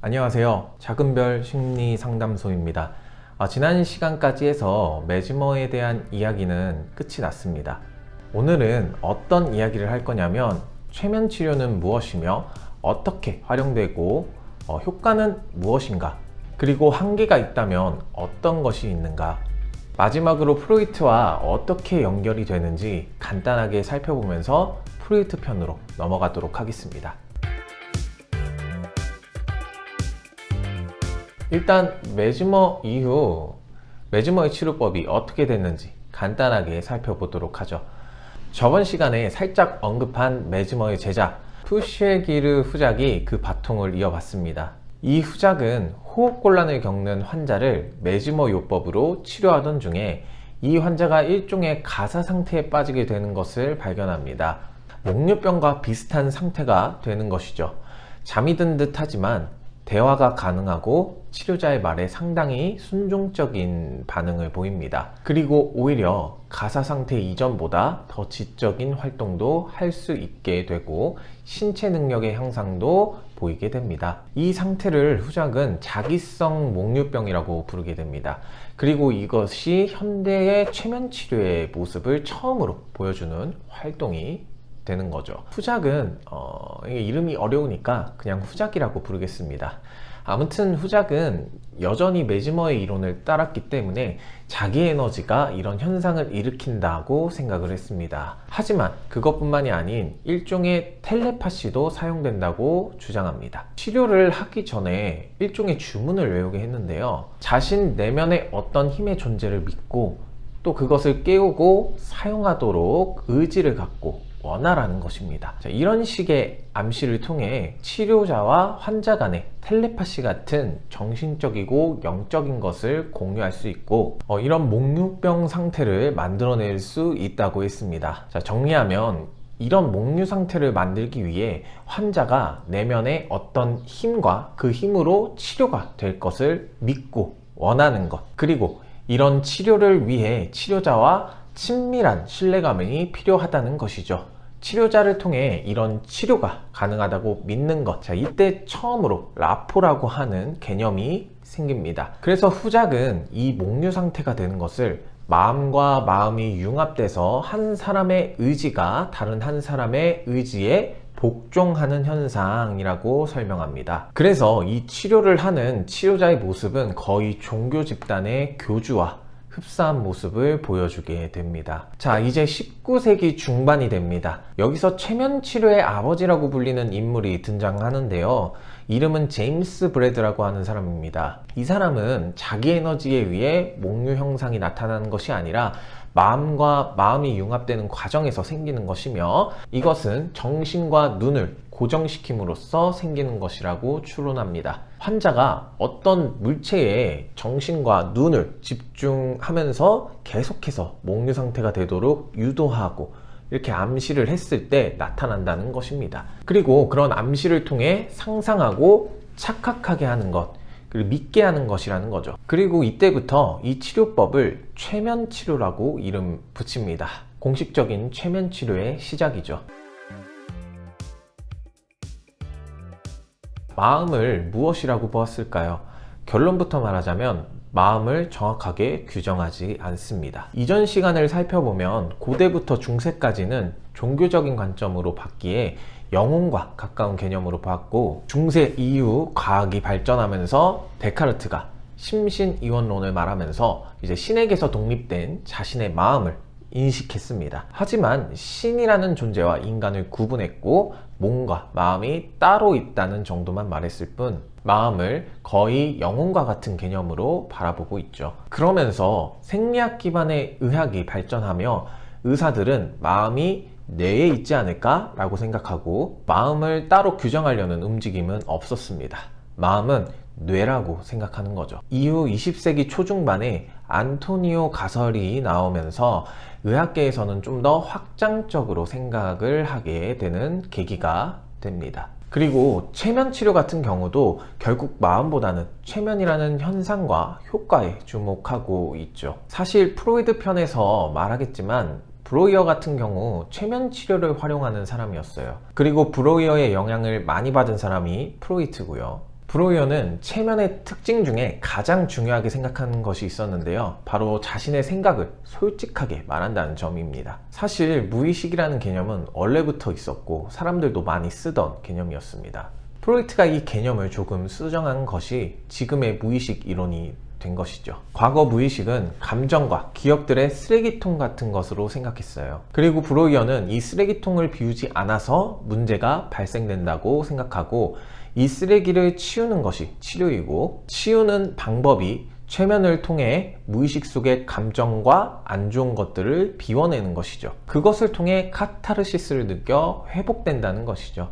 안녕하세요. 작은별 심리상담소입니다. 지난 시간까지 해서 매지머에 대한 이야기는 끝이 났습니다. 오늘은 어떤 이야기를 할 거냐면 최면 치료는 무엇이며 어떻게 활용되고 효과는 무엇인가, 그리고 한계가 있다면 어떤 것이 있는가, 마지막으로 프로이트와 어떻게 연결이 되는지 간단하게 살펴보면서 프로이트 편으로 넘어가도록 하겠습니다. 일단 매지머 이후 매지머의 치료법이 어떻게 됐는지 간단하게 살펴보도록 하죠. 저번 시간에 살짝 언급한 매지머의 제자 푸쉐기르 후작이 그 바통을 이어받습니다. 이 후작은 호흡곤란을 겪는 환자를 매지머 요법으로 치료하던 중에 이 환자가 일종의 가사 상태에 빠지게 되는 것을 발견합니다. 목류병과 비슷한 상태가 되는 것이죠. 잠이 든 듯 하지만 대화가 가능하고 치료자의 말에 상당히 순종적인 반응을 보입니다. 그리고 오히려 가사 상태 이전보다 더 지적인 활동도 할 수 있게 되고 신체 능력의 향상도 보이게 됩니다. 이 상태를 후작은 자기성 목류병이라고 부르게 됩니다. 그리고 이것이 현대의 최면 치료의 모습을 처음으로 보여주는 활동이 되는 거죠. 후작은 이름이 어려우니까 그냥 후작이라고 부르겠습니다. 아무튼 후작은 여전히 매지머의 이론을 따랐기 때문에 자기 에너지가 이런 현상을 일으킨다고 생각을 했습니다. 하지만 그것뿐만이 아닌 일종의 텔레파시도 사용된다고 주장합니다. 치료를 하기 전에 일종의 주문을 외우게 했는데요. 자신 내면의 어떤 힘의 존재를 믿고 또 그것을 깨우고 사용하도록 의지를 갖고 원하라는 것입니다. 이런 식의 암시를 통해 치료자와 환자 간의 텔레파시 같은 정신적이고 영적인 것을 공유할 수 있고 이런 목류병 상태를 만들어낼 수 있다고 했습니다. 정리하면 이런 목류 상태를 만들기 위해 환자가 내면의 어떤 힘과 그 힘으로 치료가 될 것을 믿고 원하는 것, 그리고 이런 치료를 위해 치료자와 친밀한 신뢰감이 필요하다는 것이죠. 치료자를 통해 이런 치료가 가능하다고 믿는 것. 이때 처음으로 라포라고 하는 개념이 생깁니다. 그래서 후작은 이 목류 상태가 되는 것을 마음과 마음이 융합돼서 한 사람의 의지가 다른 한 사람의 의지에 복종하는 현상이라고 설명합니다. 그래서 이 치료를 하는 치료자의 모습은 거의 종교 집단의 교주와 흡사한 모습을 보여주게 됩니다. 이제 19세기 중반이 됩니다. 여기서 최면 치료의 아버지라고 불리는 인물이 등장하는데요. 이름은 제임스 브래드라고 하는 사람입니다. 이 사람은 자기 에너지에 의해 목류 형상이 나타나는 것이 아니라 마음과 마음이 융합되는 과정에서 생기는 것이며 이것은 정신과 눈을 고정시킴으로써 생기는 것이라고 추론합니다. 환자가 어떤 물체에 정신과 눈을 집중하면서 계속해서 목류 상태가 되도록 유도하고 이렇게 암시를 했을 때 나타난다는 것입니다. 그리고 그런 암시를 통해 상상하고 착각하게 하는 것, 그리고 믿게 하는 것이라는 거죠. 그리고 이때부터 이 치료법을 최면 치료라고 이름 붙입니다. 공식적인 최면 치료의 시작이죠. 마음을 무엇이라고 보았을까요? 결론부터 말하자면 마음을 정확하게 규정하지 않습니다. 이전 시간을 살펴보면 고대부터 중세까지는 종교적인 관점으로 봤기에 영혼과 가까운 개념으로 봤고, 중세 이후 과학이 발전하면서 데카르트가 심신이원론을 말하면서 이제 신에게서 독립된 자신의 마음을 인식했습니다. 하지만 신이라는 존재와 인간을 구분했고 몸과 마음이 따로 있다는 정도만 말했을 뿐 마음을 거의 영혼과 같은 개념으로 바라보고 있죠. 그러면서 생리학 기반의 의학이 발전하며 의사들은 마음이 뇌에 있지 않을까 라고 생각하고 마음을 따로 규정하려는 움직임은 없었습니다. 마음은 뇌라고 생각하는 거죠. 이후 20세기 초중반에 안토니오 가설이 나오면서 의학계에서는 좀 더 확장적으로 생각을 하게 되는 계기가 됩니다. 그리고 최면 치료 같은 경우도 결국 마음보다는 최면이라는 현상과 효과에 주목하고 있죠. 사실 프로이드 편에서 말하겠지만 브로이어 같은 경우 최면 치료를 활용하는 사람이었어요. 그리고 브로이어의 영향을 많이 받은 사람이 프로이트고요. 브로이어는 체면의 특징 중에 가장 중요하게 생각하는 것이 있었는데요. 바로 자신의 생각을 솔직하게 말한다는 점입니다. 사실 무의식이라는 개념은 원래부터 있었고 사람들도 많이 쓰던 개념이었습니다. 프로이트가 이 개념을 조금 수정한 것이 지금의 무의식 이론이 된 것이죠. 과거 무의식은 감정과 기억들의 쓰레기통 같은 것으로 생각했어요. 그리고 브로이어는 이 쓰레기통을 비우지 않아서 문제가 발생된다고 생각하고 이 쓰레기를 치우는 것이 치료이고 치우는 방법이 최면을 통해 무의식 속의 감정과 안 좋은 것들을 비워내는 것이죠. 그것을 통해 카타르시스를 느껴 회복된다는 것이죠.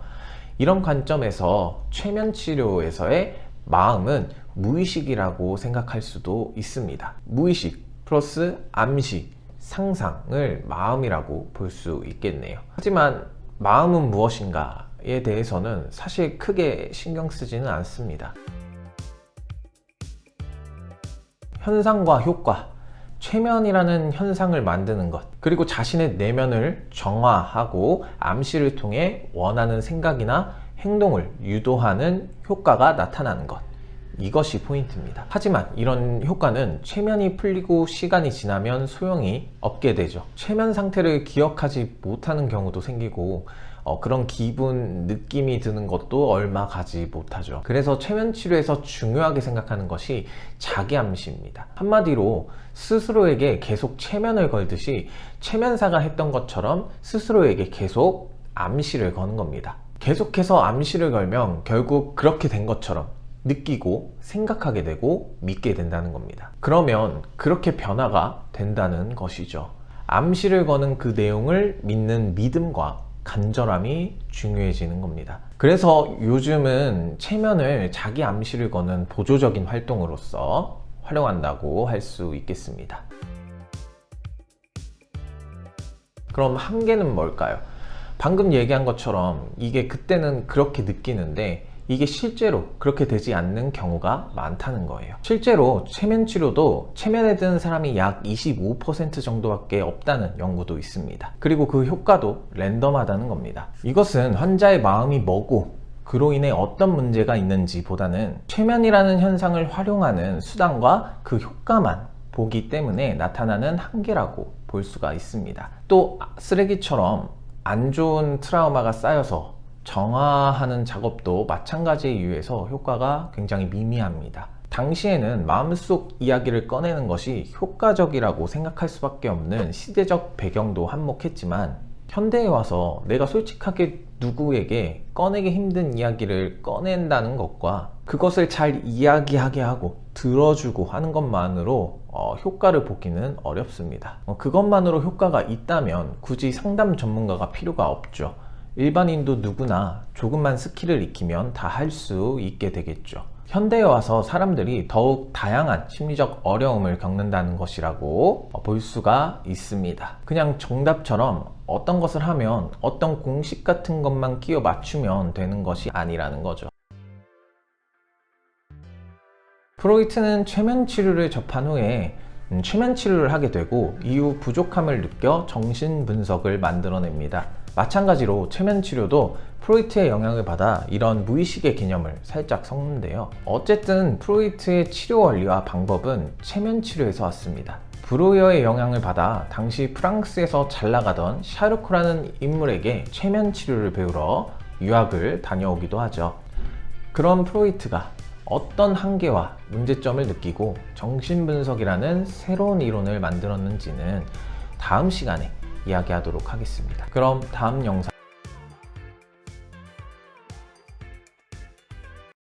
이런 관점에서 최면 치료에서의 마음은 무의식이라고 생각할 수도 있습니다. 무의식 플러스 암시, 상상을 마음이라고 볼 수 있겠네요. 하지만 마음은 무엇인가에 대해서는 사실 크게 신경 쓰지는 않습니다. 현상과 효과, 최면이라는 현상을 만드는 것, 그리고 자신의 내면을 정화하고 암시를 통해 원하는 생각이나 행동을 유도하는 효과가 나타나는 것, 이것이 포인트입니다. 하지만 이런 효과는 최면이 풀리고 시간이 지나면 소용이 없게 되죠. 최면 상태를 기억하지 못하는 경우도 생기고 그런 기분, 느낌이 드는 것도 얼마 가지 못하죠. 그래서 최면 치료에서 중요하게 생각하는 것이 자기 암시입니다. 한마디로 스스로에게 계속 최면을 걸듯이 최면사가 했던 것처럼 스스로에게 계속 암시를 거는 겁니다. 계속해서 암시를 걸면 결국 그렇게 된 것처럼 느끼고 생각하게 되고 믿게 된다는 겁니다. 그러면 그렇게 변화가 된다는 것이죠. 암시를 거는 그 내용을 믿는 믿음과 간절함이 중요해지는 겁니다. 그래서 요즘은 최면을 자기 암시를 거는 보조적인 활동으로서 활용한다고 할 수 있겠습니다. 그럼 한계는 뭘까요? 방금 얘기한 것처럼 이게 그때는 그렇게 느끼는데 이게 실제로 그렇게 되지 않는 경우가 많다는 거예요. 실제로 최면 치료도 최면에 드는 사람이 약 25% 정도밖에 없다는 연구도 있습니다. 그리고 그 효과도 랜덤하다는 겁니다. 이것은 환자의 마음이 뭐고 그로 인해 어떤 문제가 있는지 보다는 최면이라는 현상을 활용하는 수단과 그 효과만 보기 때문에 나타나는 한계라고 볼 수가 있습니다. 또 쓰레기처럼 안 좋은 트라우마가 쌓여서 정화하는 작업도 마찬가지에 의해서 효과가 굉장히 미미합니다. 당시에는 마음속 이야기를 꺼내는 것이 효과적이라고 생각할 수밖에 없는 시대적 배경도 한몫했지만 현대에 와서 내가 솔직하게 누구에게 꺼내기 힘든 이야기를 꺼낸다는 것과 그것을 잘 이야기하게 하고 들어주고 하는 것만으로 효과를 보기는 어렵습니다. 그것만으로 효과가 있다면 굳이 상담 전문가가 필요가 없죠. 일반인도 누구나 조금만 스킬을 익히면 다 할 수 있게 되겠죠. 현대에 와서 사람들이 더욱 다양한 심리적 어려움을 겪는다는 것이라고 볼 수가 있습니다. 그냥 정답처럼 어떤 것을 하면 어떤 공식 같은 것만 끼워 맞추면 되는 것이 아니라는 거죠. 프로이트는 최면 치료를 접한 후에 최면 치료를 하게 되고 이후 부족함을 느껴 정신 분석을 만들어냅니다. 마찬가지로 최면 치료도 프로이트의 영향을 받아 이런 무의식의 개념을 살짝 섞는데요. 어쨌든 프로이트의 치료 원리와 방법은 최면 치료에서 왔습니다. 브로이어의 영향을 받아 당시 프랑스에서 잘 나가던 샤르코라는 인물에게 최면 치료를 배우러 유학을 다녀오기도 하죠. 그런 프로이트가 어떤 한계와 문제점을 느끼고 정신분석이라는 새로운 이론을 만들었는지는 다음 시간에 이야기하도록 하겠습니다. 그럼 다음 영상